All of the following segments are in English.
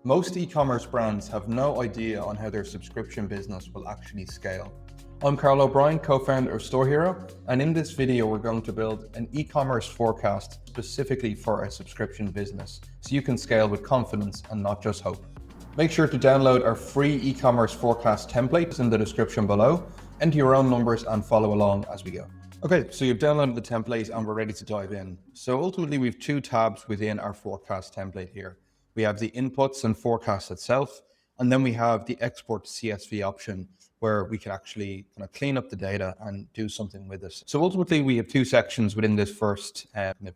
Most e-commerce brands have no idea on how their subscription business will actually scale. I'm Karl O'Brien, co-founder of StoreHero, and in this video we're going to build an e-commerce forecast specifically for a subscription business, so you can scale with confidence and not just hope. Make sure to download our free e-commerce forecast template in the description below, enter your own numbers and follow along as we go. Okay, so you've downloaded the template and we're ready to dive in. So ultimately we have two tabs within our forecast template here. We have the inputs and forecast itself, and then we have the export to CSV option where we can actually kind of clean up the data and do something with this. So ultimately we have two sections within this first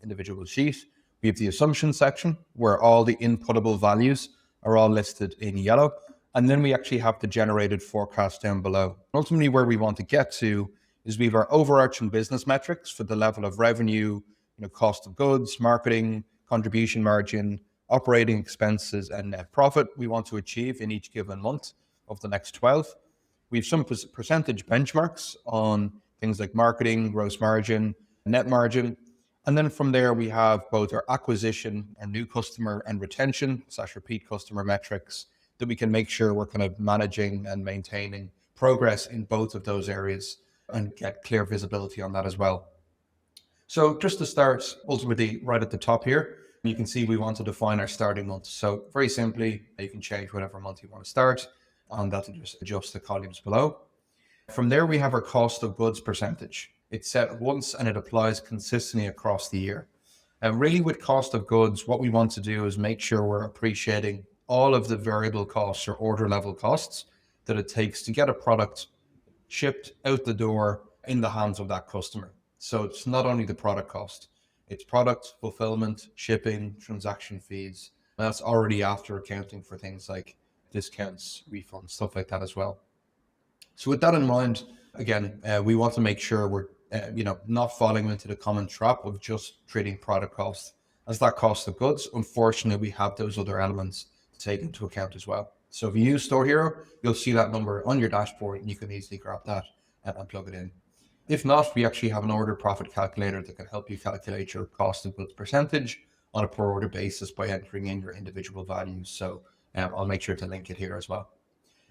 individual sheet. We have the assumption section where all the inputtable values are all listed in yellow. And then we actually have the generated forecast down below. Ultimately where we want to get to is we have our overarching business metrics for the level of revenue, cost of goods, marketing, contribution margin, operating expenses, and net profit we want to achieve in each given month of the next 12. We have some percentage benchmarks on things like marketing, gross margin, net margin. And then from there, we have both our acquisition, our new customer and retention / repeat customer metrics that we can make sure we're kind of managing and maintaining progress in both of those areas and get clear visibility on that as well. So just to start, ultimately right at the top here, you can see we want to define our starting month. So very simply, you can change whatever month you want to start, and that'll just adjust the columns below. From there, we have our cost of goods percentage. It's set once and it applies consistently across the year. And really with cost of goods, what we want to do is make sure we're appreciating all of the variable costs or order level costs that it takes to get a product shipped out the door in the hands of that customer. So it's not only the product cost, it's product, fulfillment, shipping, transaction fees. And that's already after accounting for things like discounts, refunds, stuff like that as well. So with that in mind, again, we want to make sure we're not falling into the common trap of just treating product cost as that cost of goods. Unfortunately, we have those other elements to take into account as well. So if you use StoreHero, you'll see that number on your dashboard and you can easily grab that and plug it in. If not, we actually have an order profit calculator that can help you calculate your cost of goods percentage on a per order basis by entering in your individual values. So I'll make sure to link it here as well.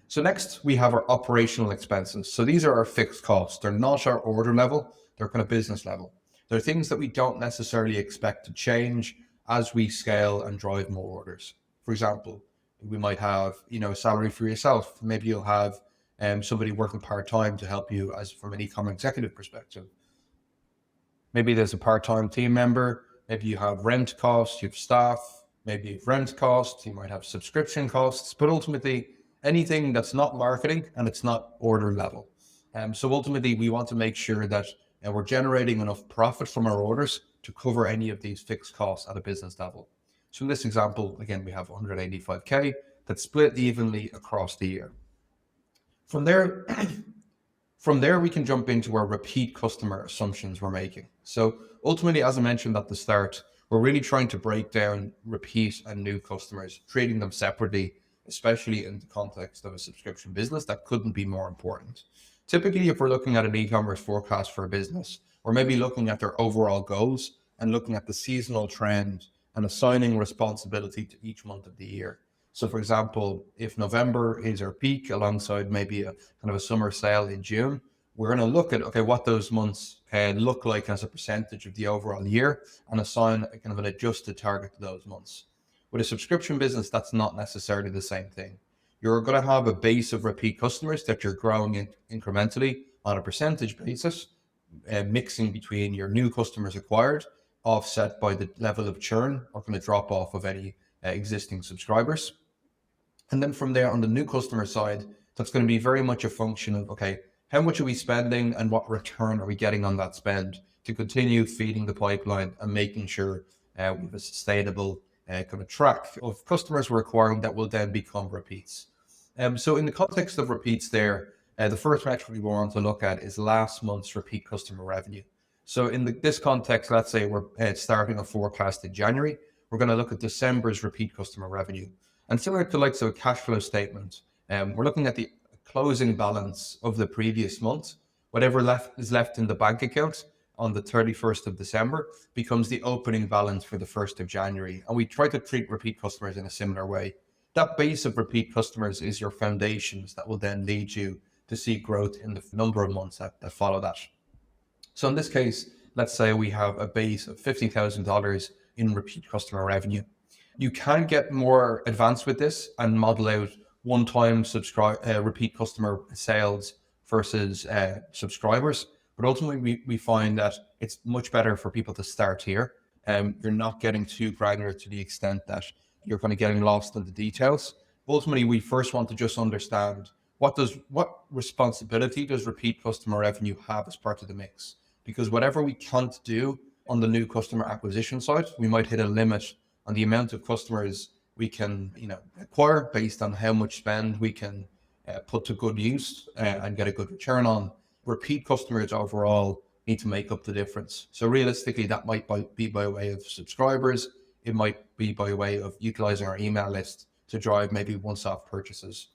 So next we have our operational expenses. So these are our fixed costs. They're not our order level, they're kind of business level. They're things that we don't necessarily expect to change as we scale and drive more orders. For example, we might have, a salary for yourself. Maybe you'll have somebody working part-time to help you as from an e-commerce executive perspective. Maybe there's a part-time team member. Maybe you have rent costs, you have staff, maybe you have rent costs, you might have subscription costs, but ultimately anything that's not marketing and it's not order level. So ultimately we want to make sure that we're generating enough profit from our orders to cover any of these fixed costs at a business level. So in this example, again, we have 185K that's split evenly across the year. From there, we can jump into our repeat customer assumptions we're making. So ultimately, as I mentioned at the start, we're really trying to break down repeat and new customers, treating them separately, especially in the context of a subscription business. That couldn't be more important. Typically, if we're looking at an e-commerce forecast for a business, we're maybe looking at their overall goals and looking at the seasonal trend and assigning responsibility to each month of the year. So for example, if November is our peak alongside maybe a kind of a summer sale in June, we're going to look at, okay, what those months look like as a percentage of the overall year and assign a kind of an adjusted target to those months. With a subscription business, that's not necessarily the same thing. You're going to have a base of repeat customers that you're growing incrementally on a percentage basis, mixing between your new customers acquired, offset by the level of churn or kind of drop off of any existing subscribers. And then from there on the new customer side, that's going to be very much a function of, okay, how much are we spending and what return are we getting on that spend to continue feeding the pipeline and making sure we have a sustainable kind of track of customers we're acquiring that will then become repeats. So in the context of repeats there, the first metric we want to look at is last month's repeat customer revenue. So in this context, let's say we're starting a forecast in January, we're going to look at December's repeat customer revenue. And similar to like a cash flow statement, we're looking at the closing balance of the previous month. Whatever is left in the bank account on the 31st of December becomes the opening balance for the 1st of January. And we try to treat repeat customers in a similar way. That base of repeat customers is your foundations that will then lead you to see growth in the number of months that follow that. So in this case, let's say we have a base of $50,000 in repeat customer revenue. You can get more advanced with this and model out one-time repeat customer sales versus subscribers. But ultimately, we find that it's much better for people to start here. You're not getting too granular to the extent that you're kind of getting lost in the details. Ultimately, we first want to just understand what responsibility does repeat customer revenue have as part of the mix? Because whatever we can't do on the new customer acquisition side, we might hit a limit on the amount of customers we can, acquire based on how much spend we can put to good use and get a good return on. Repeat customers overall need to make up the difference. So realistically, that might be by way of subscribers. It might be by way of utilizing our email list to drive maybe once-off purchases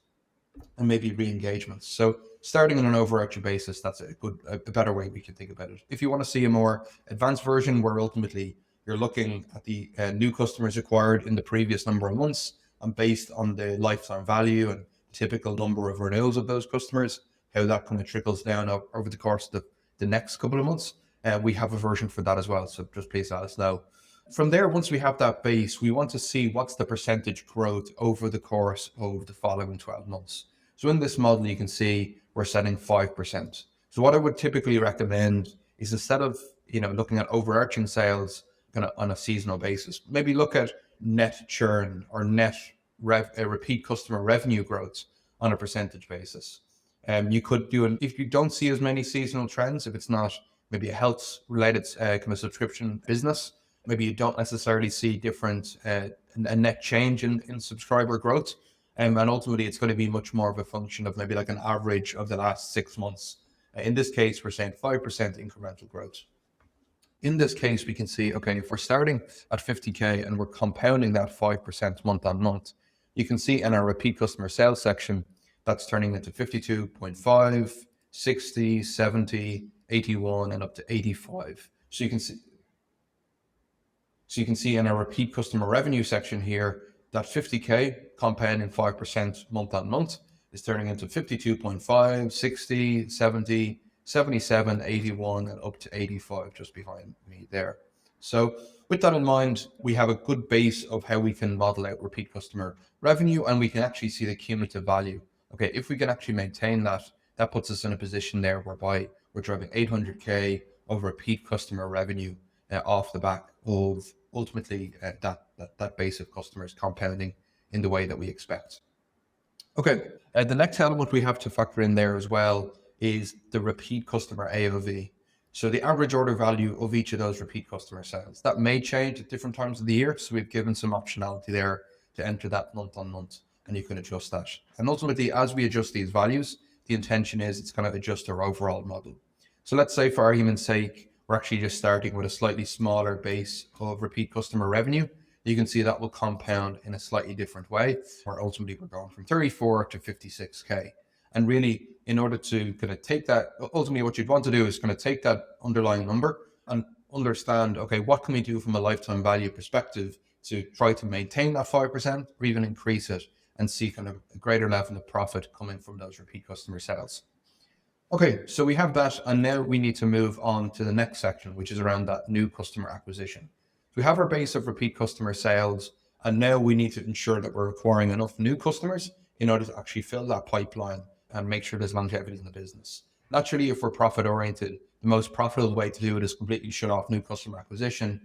and maybe re-engagements. So starting on an overarching basis, that's a better way we can think about it. If you want to see a more advanced version where ultimately you're looking at the new customers acquired in the previous number of months and based on the lifetime value and typical number of renewals of those customers, how that kind of trickles down over the course of the next couple of months, we have a version for that as well. So just please let us know. From there, once we have that base, we want to see what's the percentage growth over the course of the following 12 months. So in this model, you can see we're setting 5%. So what I would typically recommend is instead of looking at overarching sales kind of on a seasonal basis, maybe look at net churn or net repeat customer revenue growth on a percentage basis. You could do if you don't see as many seasonal trends, if it's not maybe a health related kind of subscription business, maybe you don't necessarily see different a net change in subscriber growth. And ultimately, it's going to be much more of a function of maybe like an average of the last 6 months. In this case, we're saying 5% incremental growth. In this case, we can see, okay, if we're starting at 50K and we're compounding that 5% month on month, you can see in our repeat customer sales section, that's turning into 52.5, 60, 70, 81, and up to 85. So you can see in our repeat customer revenue section here, that 50K compounding 5% month on month is turning into 52.5, 60, 70, 77, 81, and up to 85 just behind me there. So with that in mind, we have a good base of how we can model out repeat customer revenue, and we can actually see the cumulative value. Okay, if we can actually maintain that, that puts us in a position there whereby we're driving 800K of repeat customer revenue off the back of ultimately that base of customers compounding in the way that we expect. Okay, the next element we have to factor in there as well is the repeat customer AOV. So the average order value of each of those repeat customer sales. That may change at different times of the year. So we've given some optionality there to enter that month on month, and you can adjust that. And ultimately, as we adjust these values, the intention is it's going to adjust our overall model. So let's say for argument's sake, we're actually just starting with a slightly smaller base of repeat customer revenue. You can see that will compound in a slightly different way, where ultimately we're going from 34 to 56K. And really, in order to kind of take that, ultimately what you'd want to do is kind of take that underlying number and understand, okay, what can we do from a lifetime value perspective to try to maintain that 5% or even increase it and see kind of a greater level of profit coming from those repeat customer sales. Okay, so we have that, and now we need to move on to the next section, which is around that new customer acquisition. So we have our base of repeat customer sales, and now we need to ensure that we're acquiring enough new customers in order to actually fill that pipeline and make sure there's longevity in the business. Naturally, if we're profit oriented, the most profitable way to do it is completely shut off new customer acquisition,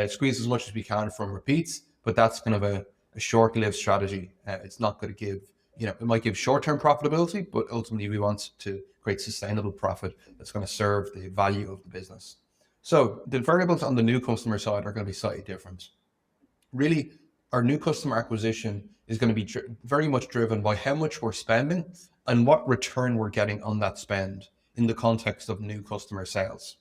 squeeze as much as we can from repeats, but that's kind of a short-lived strategy. It's not going to give, it might give short-term profitability, but ultimately we want to create sustainable profit that's going to serve the value of the business. So the variables on the new customer side are going to be slightly different. Really, our new customer acquisition is going to be very much driven by how much we're spending and what return we're getting on that spend in the context of new customer sales.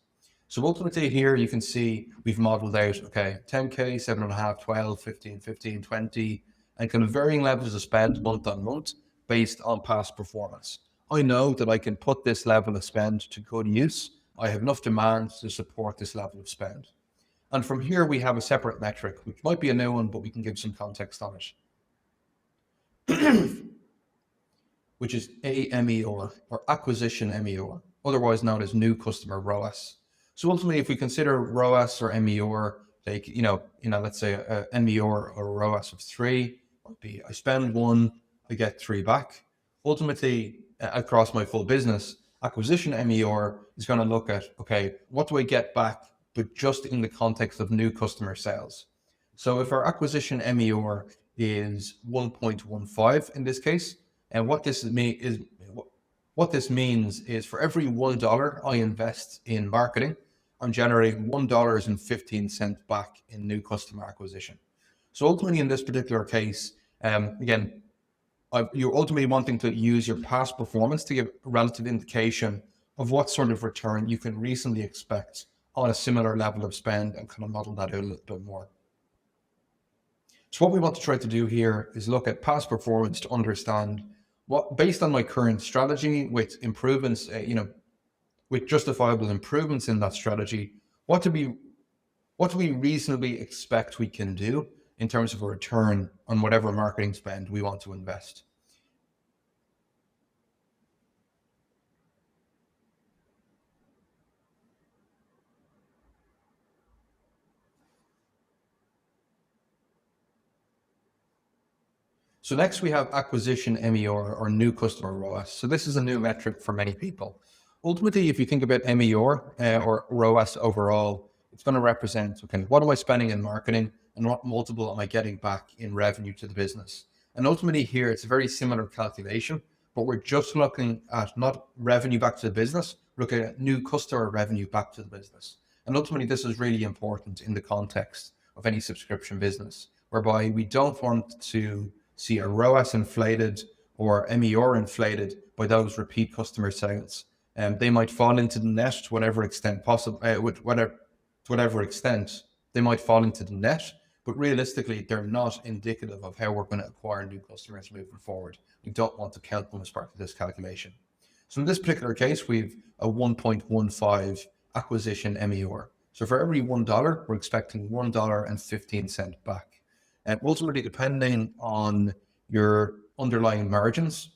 So ultimately here you can see we've modeled out, okay, 10K, 7.5, 12, 15, 15, 20, and kind of varying levels of spend month on month based on past performance. I know that I can put this level of spend to good use. I have enough demand to support this level of spend. And from here, we have a separate metric, which might be a new one, but we can give some context on it. which is AMER, or acquisition MER, otherwise known as new customer ROAS. So ultimately, if we consider ROAS or MER, like, let's say a MER or a ROAS of 3, would be I spend 1, I get 3 back. Ultimately, across my full business, acquisition MER is going to look at, okay, what do I get back, but just in the context of new customer sales. So if our acquisition MER is 1.15 in this case, and what this means is for every $1 I invest in marketing, I'm generating $1.15 back in new customer acquisition. So ultimately, in this particular case, again, you're ultimately wanting to use your past performance to give a relative indication of what sort of return you can reasonably expect on a similar level of spend, and kind of model that out a little bit more. So what we want to try to do here is look at past performance to understand what, based on my current strategy with improvements, with justifiable improvements in that strategy, what do we reasonably expect we can do in terms of a return on whatever marketing spend we want to invest. So next we have acquisition MER, or new customer ROAS. So this is a new metric for many people. Ultimately, if you think about MER or ROAS overall, it's going to represent, okay, what am I spending in marketing and what multiple am I getting back in revenue to the business? And ultimately here, it's a very similar calculation, but we're just looking at not revenue back to the business, we're looking at new customer revenue back to the business. And ultimately, this is really important in the context of any subscription business, whereby we don't want to see a ROAS inflated or MER inflated by those repeat customer sales. They might fall into the net to whatever extent possible, to whatever extent they might fall into the net, but realistically, they're not indicative of how we're going to acquire new customers moving forward. We don't want to count them as part of this calculation. So in this particular case, we've a 1.15 acquisition MER. So for every $1, we're expecting $1.15 back. And ultimately, depending on your underlying margins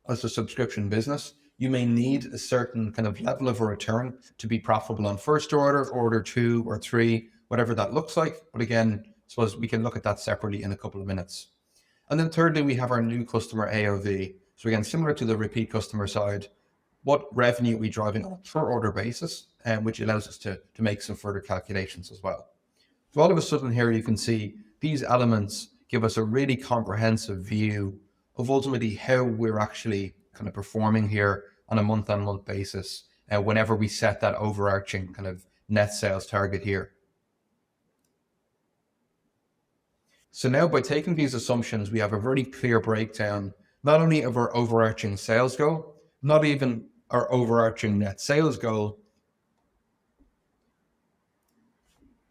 as a subscription business, you may need a certain kind of level of a return to be profitable on first order, order 2 or 3, whatever that looks like. But again, I suppose we can look at that separately in a couple of minutes. And then thirdly, we have our new customer AOV. So again, similar to the repeat customer side, what revenue are we driving on a per order basis, which allows us to make some further calculations as well. So all of a sudden here, you can see these elements give us a really comprehensive view of ultimately how we're actually kind of performing here on a month-on-month basis, whenever we set that overarching kind of net sales target here. So now by taking these assumptions, we have a very clear breakdown, not only of our overarching sales goal, not even our overarching net sales goal.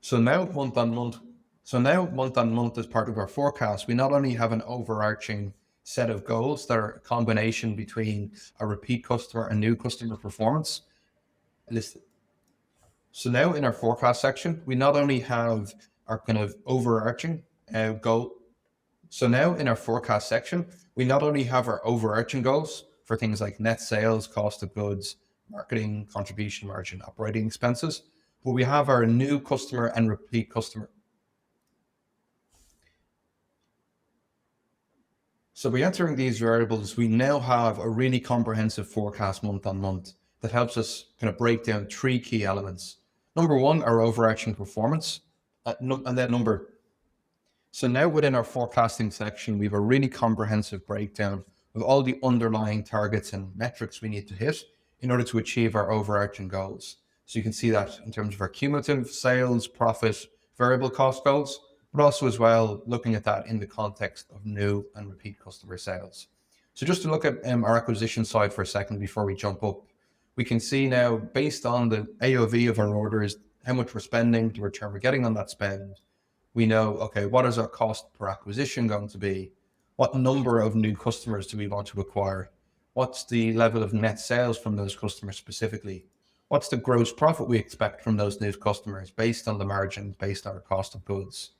So now month on month as part of our forecast, we not only have an overarching set of goals that are a combination between a repeat customer and new customer performance listed. So now in our forecast section, we not only have our kind of overarching goal. So now in our forecast section, we not only have our overarching goals for things like net sales, cost of goods, marketing, contribution margin, operating expenses, but we have our new customer and repeat customer. So by entering these variables, we now have a really comprehensive forecast month on month that helps us kind of break down 3 key elements. Number 1, our overarching performance, and then number. So now within our forecasting section, we have a really comprehensive breakdown of all the underlying targets and metrics we need to hit in order to achieve our overarching goals. So you can see that in terms of our cumulative sales, profit, variable cost goals, but also as well looking at that in the context of new and repeat customer sales. So just to look at our acquisition side for a second before we jump up, we can see now based on the AOV of our orders, how much we're spending, the return we're getting on that spend. We know, okay, what is our cost per acquisition going to be? What number of new customers do we want to acquire? What's the level of net sales from those customers specifically? What's the gross profit we expect from those new customers based on the margins, based on our cost of goods?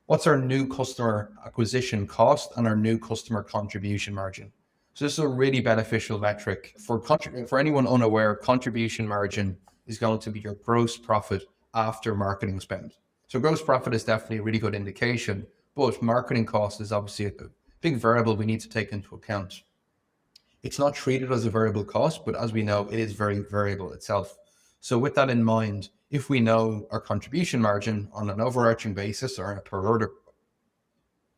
what's our new customer acquisition cost and our new customer contribution margin. So this is a really beneficial metric for anyone unaware. Contribution margin is going to be your gross profit after marketing spend. So gross profit is definitely a really good indication, but marketing cost is obviously a big variable we need to take into account. It's not treated as a variable cost, but as we know, it is very variable itself. So with that in mind, if we know our contribution margin on an overarching basis or on a per order,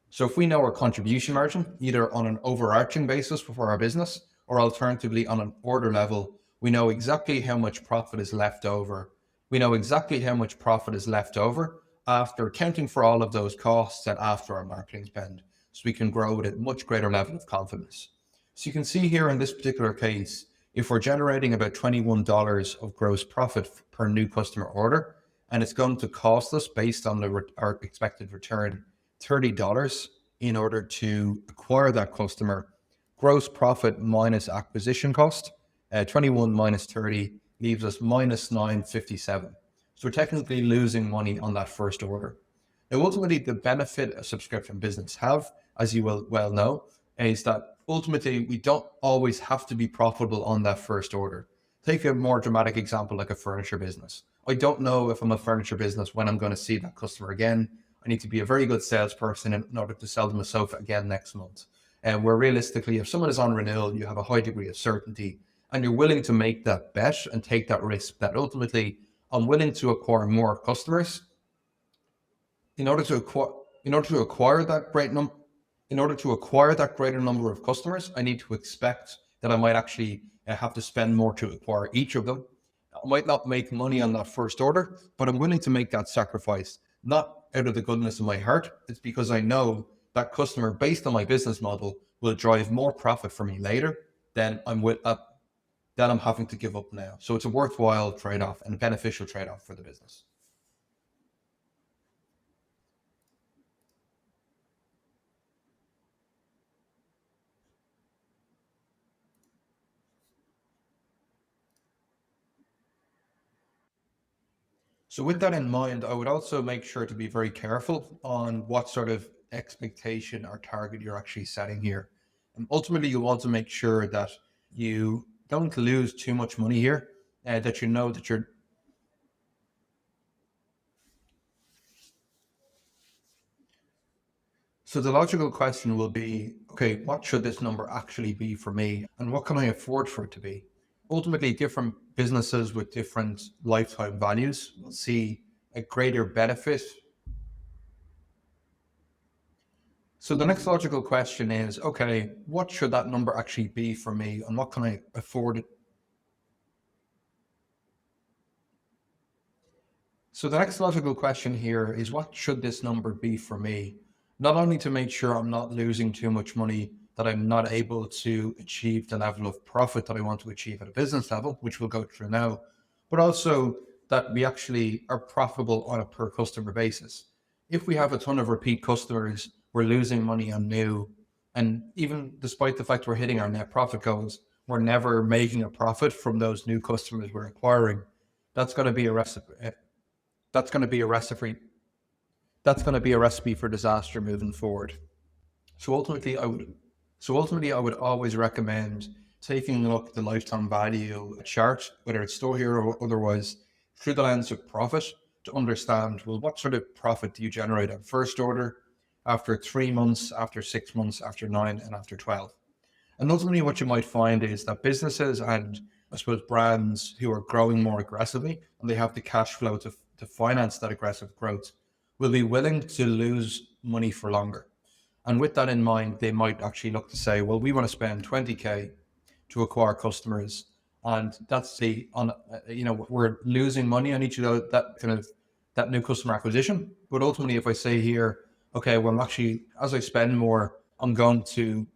so if we know our contribution margin, either on an overarching basis for our business or alternatively on an order level, we know exactly how much profit is left over. We know exactly how much profit is left over after accounting for all of those costs and after our marketing spend. So we can grow with a much greater level of confidence. So you can see here in this particular case, if we're generating about $21 of gross profit per new customer order, and it's going to cost us based on our expected return, $30 in order to acquire that customer, gross profit minus acquisition cost, 21 minus 30 leaves us minus 957. So we're technically losing money on that first order. Now, ultimately, the benefit a subscription business have, as you will well know, is that ultimately we don't always have to be profitable on that first order. Take a more dramatic example like a furniture business. I don't know if I'm a furniture business when I'm going to see that customer again. I need to be a very good salesperson in order to sell them a sofa again next month. And where realistically, if someone is on renewal, you have a high degree of certainty and you're willing to make that bet and take that risk that ultimately I'm willing to acquire more customers in order to acquire that greater number of customers. I need to expect that I might actually have to spend more to acquire each of them. I might not make money on that first order, but I'm willing to make that sacrifice, not out of the goodness of my heart. It's because I know that customer, based on my business model, will drive more profit for me later than I'm having to give up now. So it's a worthwhile trade-off and a beneficial trade-off for the business. So with that in mind, I would also make sure to be very careful on what sort of expectation or target you're actually setting here. And ultimately, you want to make sure that you don't lose too much money here, that you know that you're. So the logical question will be, okay, what should this number actually be for me? And what can I afford for it to be? Ultimately, different businesses with different lifetime values will see a greater benefit. So the next logical question is, okay, what should that number actually be for me and what can I afford it? So the next logical question here is, what should this number be for me? Not only to make sure I'm not losing too much money, that I'm not able to achieve the level of profit that I want to achieve at a business level, which we'll go through now, but also that we actually are profitable on a per customer basis. If we have a ton of repeat customers, we're losing money on new, and even despite the fact we're hitting our net profit goals, we're never making a profit from those new customers we're acquiring. That's going to be a recipe. That's going to be a recipe. That's going to be a recipe for disaster moving forward. So ultimately, I would always recommend taking a look at the lifetime value chart, whether it's StoreHero or otherwise, through the lens of profit to understand, well, what sort of profit do you generate at first order, after 3 months, after 6 months, after 9, and after 12. And ultimately, what you might find is that businesses and I suppose brands who are growing more aggressively and they have the cash flow to finance that aggressive growth will be willing to lose money for longer. And with that in mind, they might actually look to say, well, we want to spend 20K to acquire customers. And that's we're losing money on each of those, that new customer acquisition. But ultimately, if I say here, okay, well, I'm actually, as I spend more, I'm going to